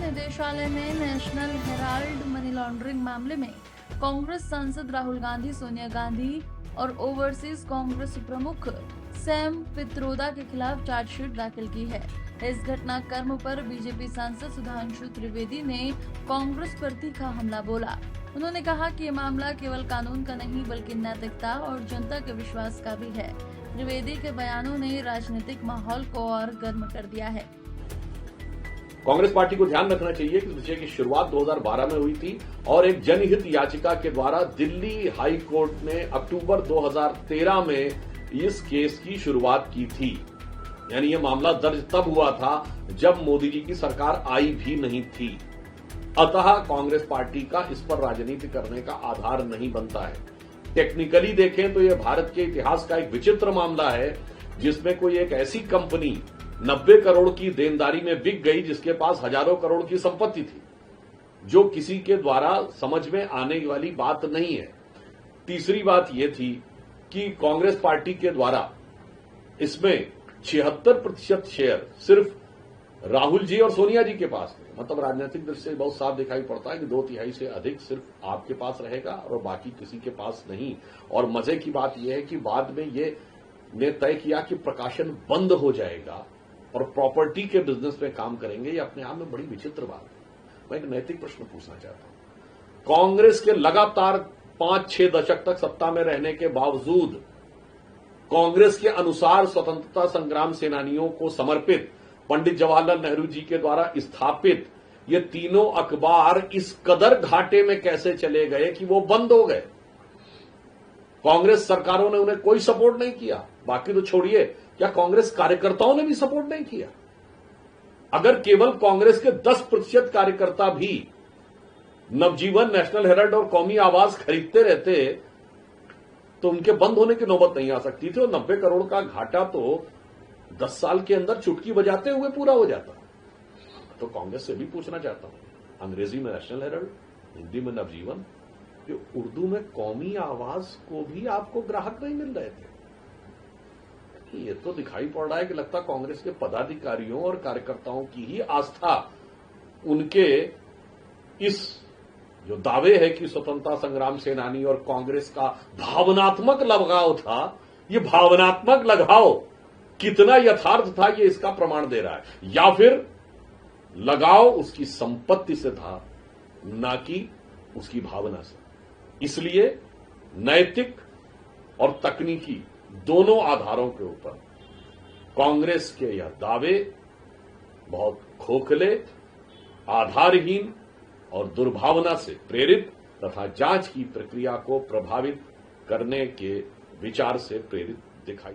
निदेशालय ने national Herald money laundering मामले में कांग्रेस सांसद राहुल गांधी, सोनिया गांधी और ओवरसीज कांग्रेस प्रमुख सैम पित्रोदा के खिलाफ चार्जशीट दाखिल की है। इस घटनाक्रम पर बीजेपी सांसद सुधांशु त्रिवेदी ने कांग्रेस पर तीखा हमला बोला। उन्होंने कहा कि ये मामला केवल कानून का नहीं बल्कि नैतिकता और जनता के विश्वास का भी है। त्रिवेदी के बयानों ने राजनीतिक माहौल को और गर्म कर दिया है। कांग्रेस पार्टी को ध्यान रखना चाहिए कि विषय की शुरुआत 2012 में हुई थी और एक जनहित याचिका के द्वारा दिल्ली हाई कोर्ट ने अक्टूबर 2013 में इस केस की शुरुआत की थी। यानी ये मामला दर्ज तब हुआ था जब मोदी जी की सरकार आई भी नहीं थी। अतः कांग्रेस पार्टी का इस पर राजनीति करने का आधार नहीं बनता है। टेक्निकली देखें तो यह भारत के इतिहास का एक विचित्र मामला है जिसमें कोई एक ऐसी कंपनी 90 करोड़ की देनदारी में बिक गई जिसके पास हजारों करोड़ की संपत्ति थी, जो किसी के द्वारा समझ में आने वाली बात नहीं है। तीसरी बात यह थी कि कांग्रेस पार्टी के द्वारा इसमें 76% शेयर सिर्फ राहुल जी और सोनिया जी के पास थे। मतलब राजनीतिक दृष्टि से बहुत साफ दिखाई पड़ता है कि 2/3 से अधिक सिर्फ आपके पास रहेगा और बाकी किसी के पास नहीं। और मजे की बात यह है कि बाद में ये ने तय किया कि प्रकाशन बंद हो जाएगा और प्रॉपर्टी के बिजनेस में काम करेंगे। ये अपने आप में बड़ी विचित्र बात है। मैं एक नैतिक प्रश्न पूछना चाहता हूं। कांग्रेस के लगातार 5-6 दशक तक सत्ता में रहने के बावजूद कांग्रेस के अनुसार स्वतंत्रता संग्राम सेनानियों को समर्पित पंडित जवाहरलाल नेहरू जी के द्वारा स्थापित ये तीनों अखबार इस कदर घाटे में कैसे चले गए कि वो बंद हो गए। कांग्रेस सरकारों ने उन्हें कोई सपोर्ट नहीं किया। बाकी तो छोड़िए, क्या कांग्रेस कार्यकर्ताओं ने भी सपोर्ट नहीं किया? अगर केवल कांग्रेस के 10% कार्यकर्ता भी नवजीवन, नेशनल हेराल्ड और कौमी आवाज खरीदते रहते तो उनके बंद होने की नौबत नहीं आ सकती थी और 90 करोड़ का घाटा तो 10 साल के अंदर चुटकी बजाते हुए पूरा हो जाता। तो कांग्रेस से भी पूछना चाहता हूं, अंग्रेजी में नेशनल हेराल्ड, हिंदी में नवजीवन, कि उर्दू में कौमी आवाज को भी आपको ग्राहक नहीं मिल रहे थे। ये तो दिखाई पड़ रहा है कि लगता कांग्रेस के पदाधिकारियों और कार्यकर्ताओं की ही आस्था उनके इस जो दावे है कि स्वतंत्रता संग्राम सेनानी और कांग्रेस का भावनात्मक लगाव था, ये भावनात्मक लगाव कितना यथार्थ था ये इसका प्रमाण दे रहा है। या फिर लगाव उसकी संपत्ति से था, ना कि उसकी भावना से। इसलिए नैतिक और तकनीकी दोनों आधारों के ऊपर कांग्रेस के यह दावे बहुत खोखले, आधारहीन और दुर्भावना से प्रेरित तथा जांच की प्रक्रिया को प्रभावित करने के विचार से प्रेरित दिखाई